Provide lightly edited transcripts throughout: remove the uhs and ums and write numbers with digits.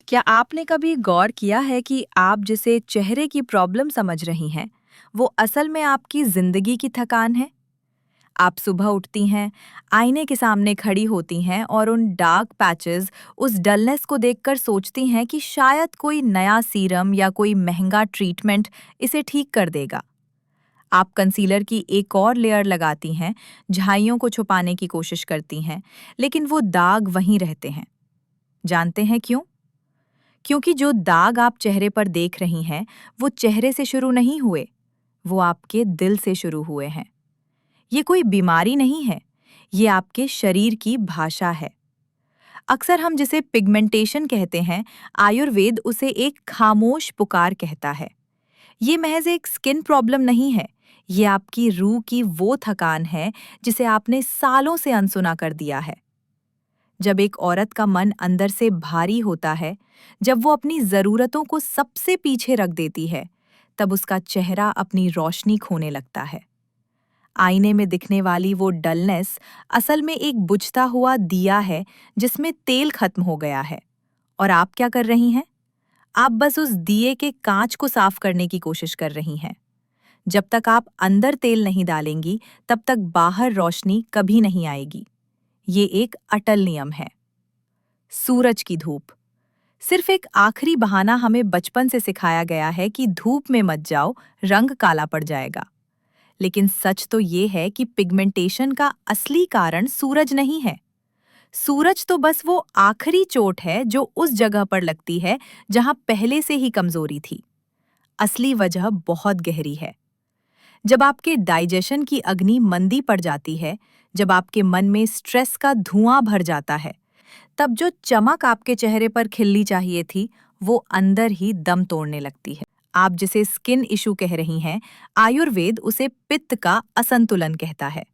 क्या आपने कभी गौर किया है कि आप जिसे चेहरे की प्रॉब्लम समझ रही हैं, वो असल में आपकी जिंदगी की थकान है? आप सुबह उठती हैं, आईने के सामने खड़ी होती हैं और उन डार्क पैचेस, उस डलनेस को देखकर सोचती हैं कि शायद कोई नया सीरम या कोई महंगा ट्रीटमेंट इसे ठीक कर देगा। आप कंसीलर की एक और लेयर लगाती हैं, झाइयों को छुपाने की कोशिश करती हैं, लेकिन वो दाग वहीं रहते हैं। जानते हैं क्यों? क्योंकि जो दाग आप चेहरे पर देख रही हैं, वो चेहरे से शुरू नहीं हुए, वो आपके दिल से शुरू हुए हैं। ये कोई बीमारी नहीं है, ये आपके शरीर की भाषा है। अक्सर हम जिसे पिगमेंटेशन कहते हैं, आयुर्वेद उसे एक खामोश पुकार कहता है। ये महज एक स्किन प्रॉब्लम नहीं है, ये आपकी रूह की वो थकान है जिसे आपने सालों से अनसुना कर दिया है। जब एक औरत का मन अंदर से भारी होता है, जब वो अपनी ज़रूरतों को सबसे पीछे रख देती है, तब उसका चेहरा अपनी रोशनी खोने लगता है। आईने में दिखने वाली वो डलनेस असल में एक बुझता हुआ दिया है जिसमें तेल खत्म हो गया है। और आप क्या कर रही हैं? आप बस उस दिए के कांच को साफ करने की कोशिश कर रही हैं। जब तक आप अंदर तेल नहीं डालेंगी, तब तक बाहर रोशनी कभी नहीं आएगी। ये एक अटल नियम है। सूरज की धूप सिर्फ एक आखिरी बहाना हमें बचपन से सिखाया गया है कि धूप में मत जाओ, रंग काला पड़ जाएगा। लेकिन सच तो ये है कि पिगमेंटेशन का असली कारण सूरज नहीं है। सूरज तो बस वो आखिरी चोट है जो उस जगह पर लगती है जहां पहले से ही कमजोरी थी। असली वजह बहुत गहरी है। जब आपके डाइजेशन की अग्नि मंदी पड़ जाती है, जब आपके मन में स्ट्रेस का धुआं भर जाता है, तब जो चमक आपके चेहरे पर खिलनी चाहिए थी, वो अंदर ही दम तोड़ने लगती है। आप जिसे स्किन इशू कह रही हैं, आयुर्वेद उसे पित्त का असंतुलन कहता है।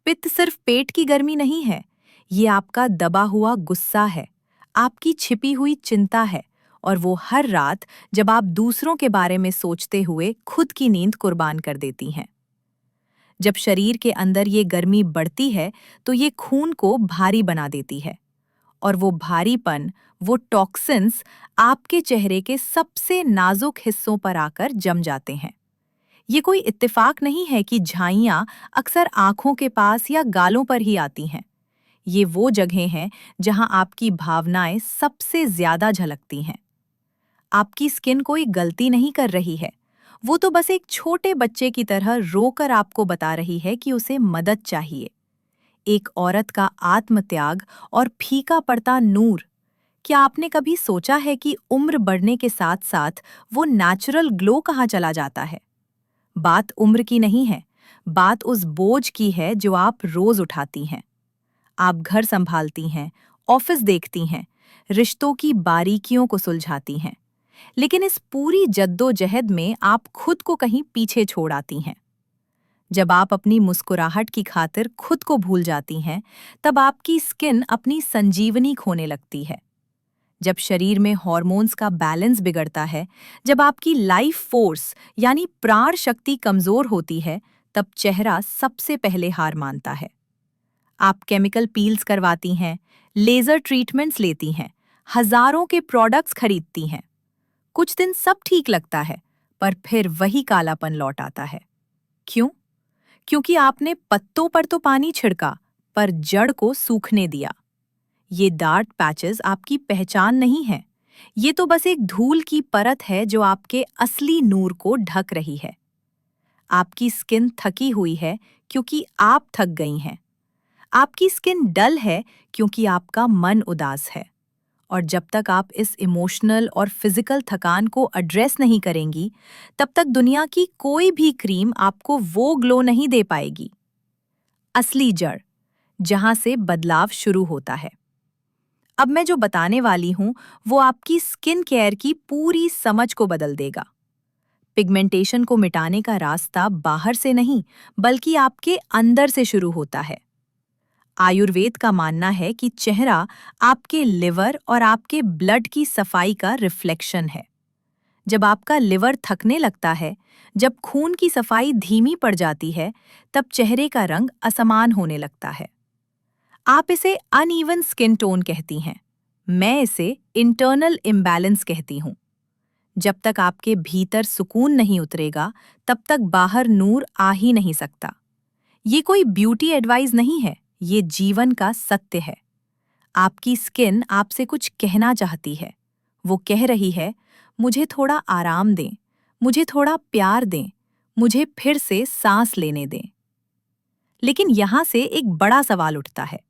पित्त सिर्फ पेट की गर्मी नहीं है, ये आपका दबा हुआ गुस्सा है, आपकी छिपी हुई चिंता है, और वो हर रात जब आप दूसरों के बारे में सोचते हुए खुद की नींद कुर्बान कर देती हैं। जब शरीर के अंदर ये गर्मी बढ़ती है, तो ये खून को भारी बना देती है। और वो भारीपन, वो टॉक्सिन्स आपके चेहरे के सबसे नाजुक हिस्सों पर आकर जम जाते हैं। ये कोई इत्तेफाक नहीं है कि झाइयाँ अक्सर आंखों के पास या गालों पर ही आती हैं। ये वो जगहें हैं जहां आपकी भावनाएं सबसे ज्यादा झलकती हैं। आपकी स्किन कोई गलती नहीं कर रही है। वो तो बस एक छोटे बच्चे की तरह रोकर आपको बता रही है कि उसे मदद चाहिए। एक औरत का आत्मत्याग और फीका पड़ता नूर। क्या आपने कभी सोचा है कि उम्र बढ़ने के साथ साथ वो नेचुरल ग्लो कहाँ चला जाता है? बात उम्र की नहीं है, बात उस बोझ की है जो आप रोज उठाती हैं। आप घर संभालती हैं, ऑफिस देखती हैं, रिश्तों की बारीकियों को सुलझाती हैं, लेकिन इस पूरी जद्दोजहद में आप खुद को कहीं पीछे छोड़ आती हैं। जब आप अपनी मुस्कुराहट की खातिर खुद को भूल जाती हैं, तब आपकी स्किन अपनी संजीवनी खोने लगती है। जब शरीर में हॉर्मोन्स का बैलेंस बिगड़ता है, जब आपकी लाइफ फोर्स यानी प्राण शक्ति कमजोर होती है, तब चेहरा सबसे पहले हार मानता है। आप केमिकल पील्स करवाती हैं, लेजर ट्रीटमेंट्स लेती हैं, हजारों के प्रोडक्ट्स खरीदती हैं। कुछ दिन सब ठीक लगता है, पर फिर वही कालापन लौट आता है। क्यों? क्योंकि आपने पत्तों पर तो पानी छिड़का, पर जड़ को सूखने दिया। ये डार्क पैचेस आपकी पहचान नहीं है। ये तो बस एक धूल की परत है जो आपके असली नूर को ढक रही है। आपकी स्किन थकी हुई है क्योंकि आप थक गई हैं। आपकी स्किन डल है क्योंकि आपका मन उदास है। और जब तक आप इस इमोशनल और फिजिकल थकान को एड्रेस नहीं करेंगी, तब तक दुनिया की कोई भी क्रीम आपको वो ग्लो नहीं दे पाएगी। असली जड़, जहां से बदलाव शुरू होता है। अब मैं जो बताने वाली हूं, वो आपकी स्किन केयर की पूरी समझ को बदल देगा। पिगमेंटेशन को मिटाने का रास्ता बाहर से नहीं, बल्कि आपके अंदर से शुरू होता है। आयुर्वेद का मानना है कि चेहरा आपके लिवर और आपके ब्लड की सफाई का रिफ्लेक्शन है। जब आपका लिवर थकने लगता है, जब खून की सफाई धीमी पड़ जाती है, तब चेहरे का रंग असमान होने लगता है। आप इसे अनइवन स्किन टोन कहती हैं। मैं इसे इंटरनल इम्बैलेंस कहती हूँ। जब तक आपके भीतर सुकून नहीं उतरेगा, तब तक बाहर नूर आ ही नहीं सकता। ये कोई ब्यूटी एडवाइस नहीं है, ये जीवन का सत्य है। आपकी स्किन आपसे कुछ कहना चाहती है। वो कह रही है, मुझे थोड़ा आराम दें, मुझे थोड़ा प्यार दें, मुझे फिर से सांस लेने दें। लेकिन यहाँ से एक बड़ा सवाल उठता है।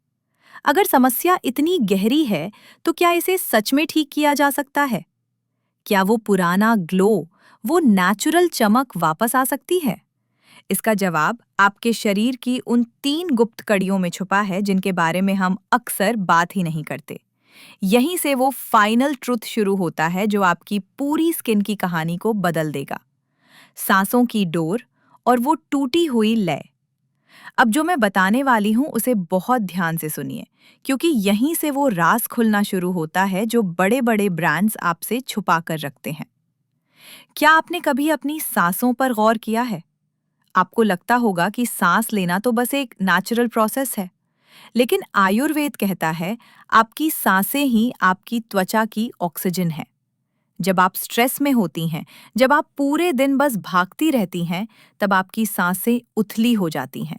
अगर समस्या इतनी गहरी है, तो क्या इसे सच में ठीक किया जा सकता है? क्या वो पुराना ग्लो, वो नेचुरल चमक वापस आ सकती है? इसका जवाब आपके शरीर की उन 3 गुप्त कड़ियों में छुपा है जिनके बारे में हम अक्सर बात ही नहीं करते। यहीं से वो फाइनल ट्रुथ शुरू होता है जो आपकी पूरी स्किन की कहानी को बदल देगा। सांसों की डोर और वो टूटी हुई लय। अब जो मैं बताने वाली हूँ उसे बहुत ध्यान से सुनिए, क्योंकि यहीं से वो राज खुलना शुरू होता है जो बड़े-बड़े ब्रांड्स आपसे छुपा कर रखते हैं। क्या आपने कभी अपनी सांसों पर गौर किया है? आपको लगता होगा कि सांस लेना तो बस एक नेचुरल प्रोसेस है, लेकिन आयुर्वेद कहता है आपकी सांसें ही आपकी त्वचा की ऑक्सीजन है। जब आप स्ट्रेस में होती हैं, जब आप पूरे दिन बस भागती रहती हैं, तब आपकी सांसें उथली हो जाती हैं।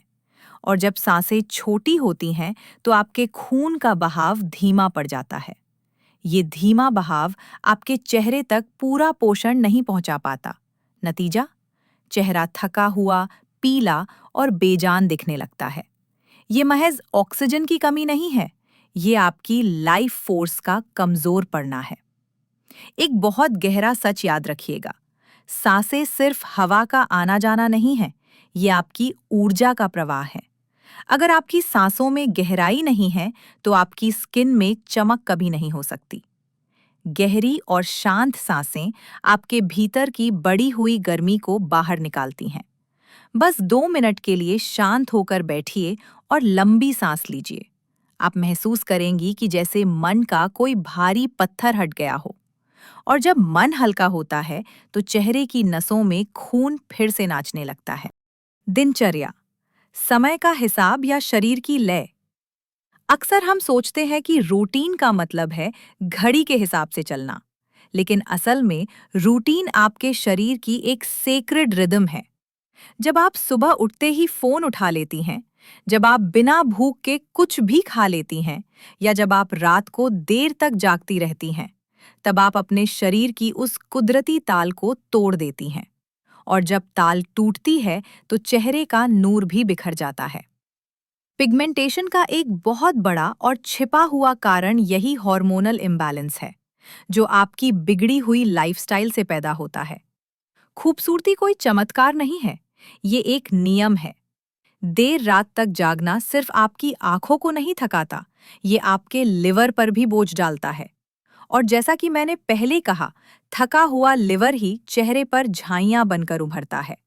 और जब सांसें छोटी होती हैं, तो आपके खून का बहाव धीमा पड़ जाता है। ये धीमा बहाव आपके चेहरे तक पूरा पोषण नहीं पहुंचा पाता। नतीजा? चेहरा थका हुआ, पीला और बेजान दिखने लगता है। ये महज ऑक्सीजन की कमी नहीं है, ये आपकी लाइफ फोर्स का कमजोर पड़ना है। एक बहुत गहरा सच याद रखिएगा। सांसें सिर्फ हवा का आना जाना नहीं है, ये आपकी ऊर्जा का प्रवाह है। अगर आपकी सांसों में गहराई नहीं है, तो आपकी स्किन में चमक कभी नहीं हो सकती। गहरी और शांत सांसें आपके भीतर की बढ़ी हुई गर्मी को बाहर निकालती हैं। बस 2 मिनट के लिए शांत होकर बैठिए और लंबी सांस लीजिए। आप महसूस करेंगी कि जैसे मन का कोई भारी पत्थर हट गया हो। और जब मन हल्का होता है, तो चेहरे की नसों में खून फिर से नाचने लगता है। दिनचर्या, समय का हिसाब या शरीर की लय। अक्सर हम सोचते हैं कि रूटीन का मतलब है घड़ी के हिसाब से चलना, लेकिन असल में रूटीन आपके शरीर की एक सेक्रेड रिदम है। जब आप सुबह उठते ही फोन उठा लेती हैं, जब आप बिना भूख के कुछ भी खा लेती हैं, या जब आप रात को देर तक जागती रहती हैं, तब आप अपने शरीर की उस कुदरती ताल को तोड़ देती हैं। और जब ताल टूटती है, तो चेहरे का नूर भी बिखर जाता है। पिगमेंटेशन का एक बहुत बड़ा और छिपा हुआ कारण यही हार्मोनल इम्बैलेंस है, जो आपकी बिगड़ी हुई लाइफस्टाइल से पैदा होता है। खूबसूरती कोई चमत्कार नहीं है, ये एक नियम है। देर रात तक जागना सिर्फ आपकी आंखों को नहीं थकाता, ये आपके लिवर पर भी बोझ डालता है। और जैसा कि मैंने पहले कहा, थका हुआ लिवर ही चेहरे पर झाइयां बनकर उभरता है।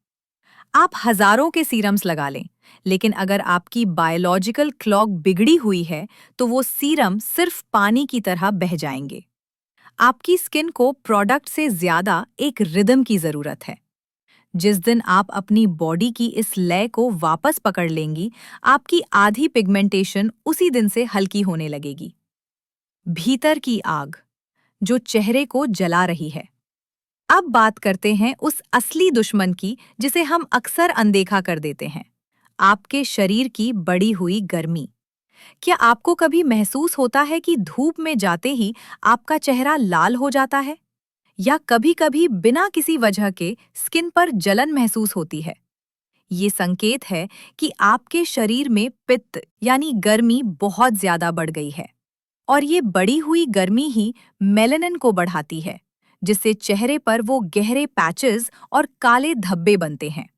आप हजारों के सीरम्स लगा लें, लेकिन अगर आपकी बायोलॉजिकल क्लॉक बिगड़ी हुई है, तो वो सीरम सिर्फ पानी की तरह बह जाएंगे। आपकी स्किन को प्रोडक्ट से ज्यादा एक रिदम की जरूरत है। जिस दिन आप अपनी बॉडी की इस लय को वापस पकड़ लेंगी, आपकी आधी पिगमेंटेशन उसी दिन से हल्की होने लगेगी। भीतर की आग, जो चेहरे को जला रही है। अब बात करते हैं उस असली दुश्मन की जिसे हम अक्सर अनदेखा कर देते हैं, आपके शरीर की बढ़ी हुई गर्मी। क्या आपको कभी महसूस होता है कि धूप में जाते ही आपका चेहरा लाल हो जाता है? या कभी-कभी बिना किसी वजह के स्किन पर जलन महसूस होती है? ये संकेत है कि आपके शरीर में पित्त यानी गर्मी बहुत ज्यादा बढ़ गई है। और ये बढ़ी हुई गर्मी ही मेलानिन को बढ़ाती है, जिससे चेहरे पर वो गहरे पैचेस और काले धब्बे बनते हैं।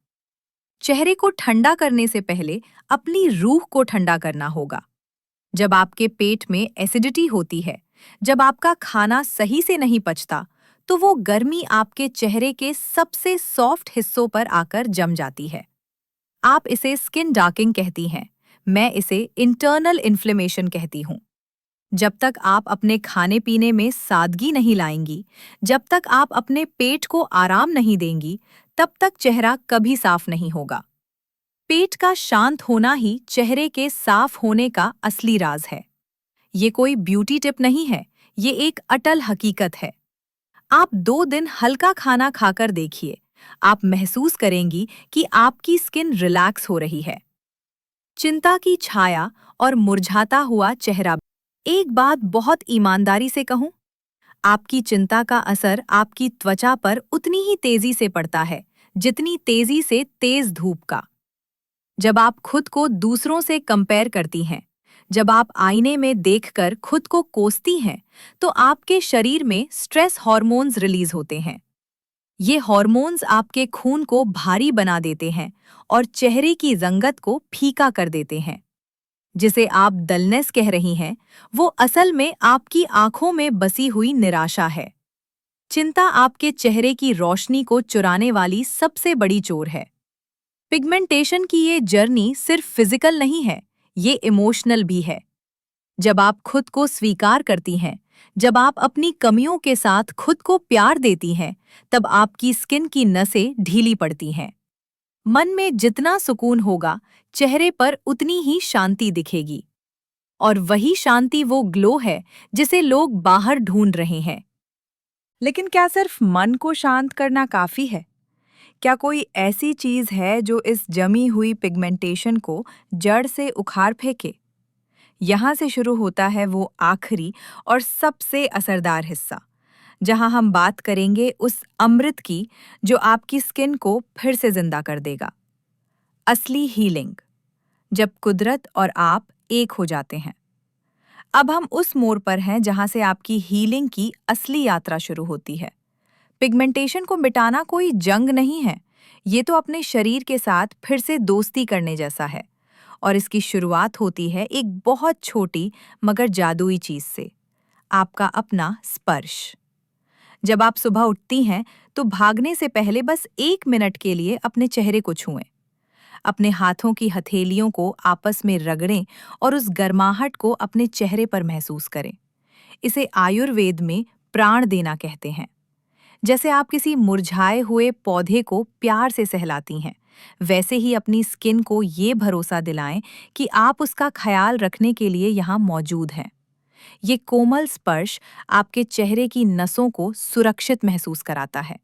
चेहरे को ठंडा करने से पहले अपनी रूह को ठंडा करना होगा। जब आपके पेट में एसिडिटी होती है, जब आपका खाना सही से नहीं पचता, तो वो गर्मी आपके चेहरे के सबसे सॉफ्ट हिस्सों पर आकर जम जाती है। आप इसे स्किन डार्किंग कहती हैं, मैं इसे इंटरनल इन्फ्लेमेशन कहती हूँ। जब तक आप अपने खाने पीने में सादगी नहीं लाएंगी, जब तक आप अपने पेट को आराम नहीं देंगी, तब तक चेहरा कभी साफ नहीं होगा। पेट का शांत होना ही चेहरे के साफ होने का असली राज है। ये कोई ब्यूटी टिप नहीं है, ये एक अटल हकीकत है। आप 2 दिन हल्का खाना खाकर देखिए, आप महसूस करेंगी कि आपकी स्किन रिलैक्स हो रही है। चिंता की छाया और मुरझाता हुआ चेहरा। एक बात बहुत ईमानदारी से कहूं, आपकी चिंता का असर आपकी त्वचा पर उतनी ही तेजी से पड़ता है जितनी तेजी से तेज धूप का। जब आप खुद को दूसरों से कंपेयर करती हैं, जब आप आईने में देखकर खुद को कोसती हैं, तो आपके शरीर में स्ट्रेस हार्मोन्स रिलीज होते हैं। ये हार्मोन्स आपके खून को भारी बना देते हैं और चेहरे की रंगत को फीका कर देते हैं। जिसे आप डलनेस कह रही हैं, वो असल में आपकी आंखों में बसी हुई निराशा है। चिंता आपके चेहरे की रोशनी को चुराने वाली सबसे बड़ी चोर है। पिगमेंटेशन की ये जर्नी सिर्फ फिजिकल नहीं है, ये इमोशनल भी है। जब आप खुद को स्वीकार करती हैं, जब आप अपनी कमियों के साथ खुद को प्यार देती हैं, तब आपकी स्किन की नसें ढीली पड़ती हैं। मन में जितना सुकून होगा, चेहरे पर उतनी ही शांति दिखेगी। और वही शांति वो ग्लो है जिसे लोग बाहर ढूंढ रहे हैं। लेकिन क्या सिर्फ मन को शांत करना काफी है? क्या कोई ऐसी चीज है जो इस जमी हुई पिगमेंटेशन को जड़ से उखाड़ फेंके? यहाँ से शुरू होता है वो आखिरी और सबसे असरदार हिस्सा, जहाँ हम बात करेंगे उस अमृत की जो आपकी स्किन को फिर से जिंदा कर देगा। असली हीलिंग, जब कुदरत और आप एक हो जाते हैं। अब हम उस मोड़ पर हैं जहाँ से आपकी हीलिंग की असली यात्रा शुरू होती है। पिगमेंटेशन को मिटाना कोई जंग नहीं है, ये तो अपने शरीर के साथ फिर से दोस्ती करने जैसा है। और इसकी शुरुआत होती है एक बहुत छोटी मगर जादुई चीज से, आपका अपना स्पर्श। जब आप सुबह उठती हैं तो भागने से पहले बस 1 मिनट के लिए अपने चेहरे को छुएं। अपने हाथों की हथेलियों को आपस में रगड़ें और उस गर्माहट को अपने चेहरे पर महसूस करें। इसे आयुर्वेद में प्राण देना कहते हैं। जैसे आप किसी मुरझाए हुए पौधे को प्यार से सहलाती हैं, वैसे ही अपनी स्किन को ये भरोसा दिलाएं कि आप उसका ख्याल रखने के लिए यहाँ मौजूद हैं। ये कोमल स्पर्श आपके चेहरे की नसों को सुरक्षित महसूस कराता है,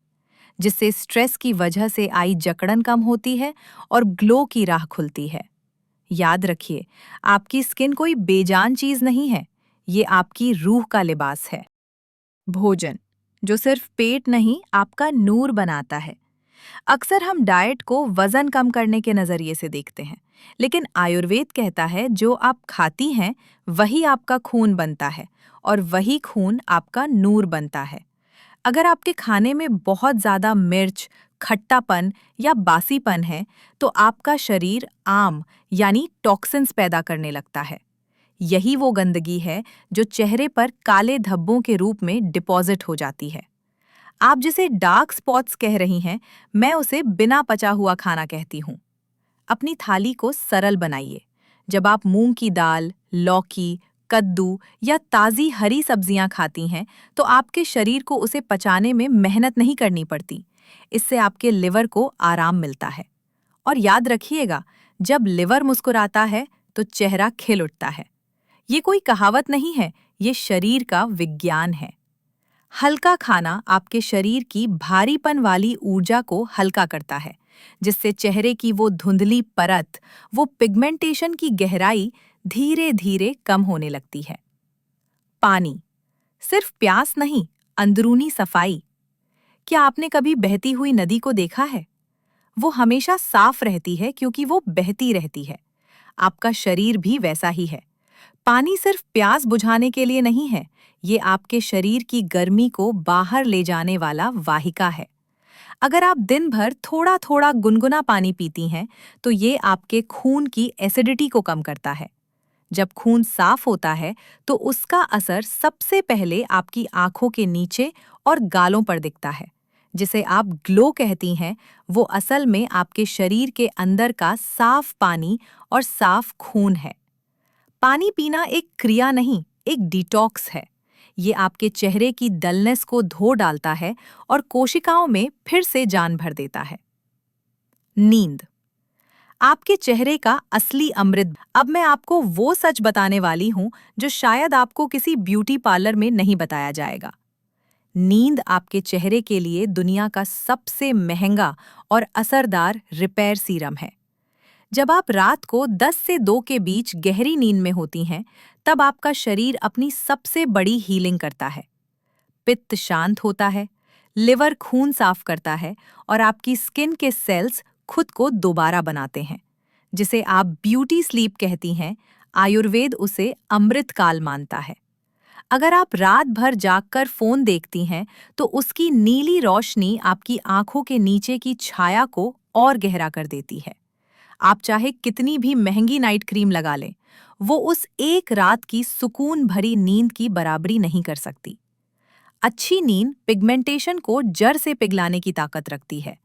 जिससे स्ट्रेस की वजह से आई जकड़न कम होती है और ग्लो की राह खुलती है। याद रखिए, आपकी स्किन कोई बेजान चीज नहीं है, ये आपकी रूह का लिबास है। भोजन, जो सिर्फ पेट नहीं आपका नूर बनाता है। अक्सर हम डाइट को वजन कम करने के नजरिए से देखते हैं, लेकिन आयुर्वेद कहता है जो आप खाती हैं वही आपका खून बनता है और वही खून आपका नूर बनता है। अगर आपके खाने में बहुत ज्यादा मिर्च, खट्टापन या बासीपन है, तो आपका शरीर आम यानी टॉक्सिन्स पैदा करने लगता है। यही वो गंदगी है जो चेहरे पर काले धब्बों के रूप में डिपॉजिट हो जाती है। आप जिसे डार्क स्पॉट्स कह रही हैं, मैं उसे बिना पचा हुआ खाना कहती हूँ। अपनी थाली को सरल बनाइए। जब आप मूंग की दाल, लौकी, कद्दू या ताज़ी हरी सब्जियां खाती हैं, तो आपके शरीर को उसे पचाने में मेहनत नहीं करनी पड़ती। इससे आपके लिवर को आराम मिलता है। और याद रखिएगा, जब लिवर मुस्कुराता है, तो चेहरा खिल उठता है। ये कोई कहावत नहीं है, ये शरीर का विज्ञान है। हल्का खाना आपके शरीर की भारीपन वाली ऊर्जा को हल्का करता है, जिससे चेहरे की वो धुंधली परत, वो पिगमेंटेशन की गहराई धीरे धीरे कम होने लगती है। पानी, सिर्फ प्यास नहीं, अंदरूनी सफाई। क्या आपने कभी बहती हुई नदी को देखा है? वो हमेशा साफ रहती है क्योंकि वो बहती रहती है। आपका शरीर भी वैसा ही है। पानी सिर्फ प्यास बुझाने के लिए नहीं है, ये आपके शरीर की गर्मी को बाहर ले जाने वाला वाहिका है। अगर आप दिन भर थोड़ा थोड़ा गुनगुना पानी पीती हैं, तो ये आपके खून की एसिडिटी को कम करता है। जब खून साफ होता है, तो उसका असर सबसे पहले आपकी आंखों के नीचे और गालों पर दिखता है। जिसे आप ग्लो कहती हैं, वो असल में आपके शरीर के अंदर का साफ पानी और साफ खून है। पानी पीना एक क्रिया नहीं, एक डिटॉक्स है। ये आपके चेहरे की डलनेस को धो डालता है और कोशिकाओं में फिर से जान भर देता है। नींद, आपके चेहरे का असली अमृत। अब मैं आपको वो सच बताने वाली हूँ जो शायद आपको किसी ब्यूटी पार्लर में नहीं बताया जाएगा। नींद आपके चेहरे के लिए दुनिया का सबसे महंगा और असरदार रिपेयर सीरम है। जब आप रात को 10 से 2 के बीच गहरी नींद में होती हैं, तब आपका शरीर अपनी सबसे बड़ी हीलिंग करता है। पित्त शांत होता है, लिवर खून साफ करता है और आपकी स्किन के सेल्स खुद को दोबारा बनाते हैं, जिसे आप ब्यूटी स्लीप कहती हैं। आयुर्वेद उसे अमृत काल मानता है। अगर आप रात भर जागकर फोन देखती हैं, तो उसकी नीली रोशनी आपकी आंखों के नीचे की छाया को और गहरा कर देती है। आप चाहे कितनी भी महंगी नाइट क्रीम लगा लें, वो उस एक रात की सुकून भरी नींद की बराबरी नहीं कर सकती। अच्छी नींद पिगमेंटेशन को जड़ से पिघलाने की ताकत रखती है।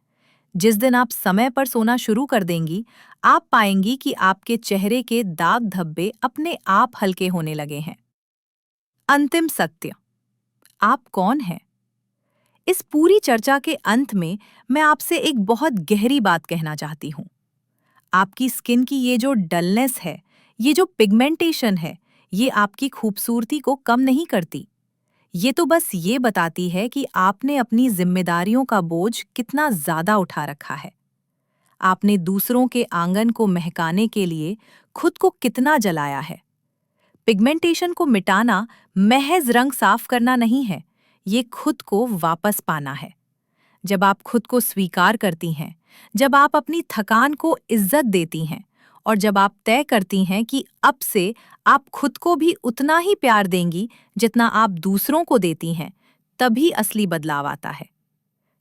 जिस दिन आप समय पर सोना शुरू कर देंगी, आप पाएंगी कि आपके चेहरे के दाग धब्बे अपने आप हल्के होने लगे हैं। अंतिम सत्य, आप कौन हैं? इस पूरी चर्चा के अंत में मैं आपसे एक बहुत गहरी बात कहना चाहती हूँ। आपकी स्किन की ये जो डलनेस है, ये जो पिगमेंटेशन है, ये आपकी खूबसूरती को कम नहीं करती। ये तो बस ये बताती है कि आपने अपनी जिम्मेदारियों का बोझ कितना ज्यादा उठा रखा है। आपने दूसरों के आंगन को महकाने के लिए खुद को कितना जलाया है। पिगमेंटेशन को मिटाना महज रंग साफ करना नहीं है, ये खुद को वापस पाना है। जब आप खुद को स्वीकार करती हैं, जब आप अपनी थकान को इज्जत देती हैं और जब आप तय करती हैं कि अब से आप खुद को भी उतना ही प्यार देंगी जितना आप दूसरों को देती हैं, तभी असली बदलाव आता है।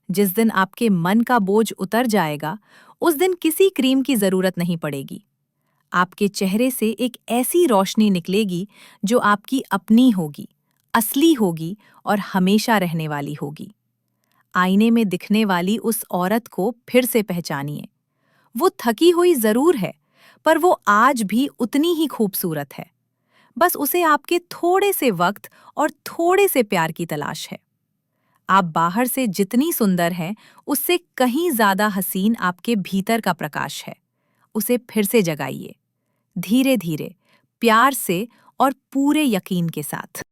जिस दिन आपके मन का बोझ उतर जाएगा, उस दिन किसी क्रीम की जरूरत नहीं पड़ेगी। आपके चेहरे से एक ऐसी रोशनी निकलेगी जो आपकी अपनी होगी, असली होगी और हमेशा रहने वाली होगी। आईने में दिखने वाली उस औरत को फिर से पहचानिए। वो थकी हुई जरूर है, पर वो आज भी उतनी ही खूबसूरत है। बस उसे आपके थोड़े से वक्त और थोड़े से प्यार की तलाश है। आप बाहर से जितनी सुंदर हैं, उससे कहीं ज्यादा हसीन आपके भीतर का प्रकाश है। उसे फिर से जगाइए, धीरे धीरे, प्यार से और पूरे यकीन के साथ।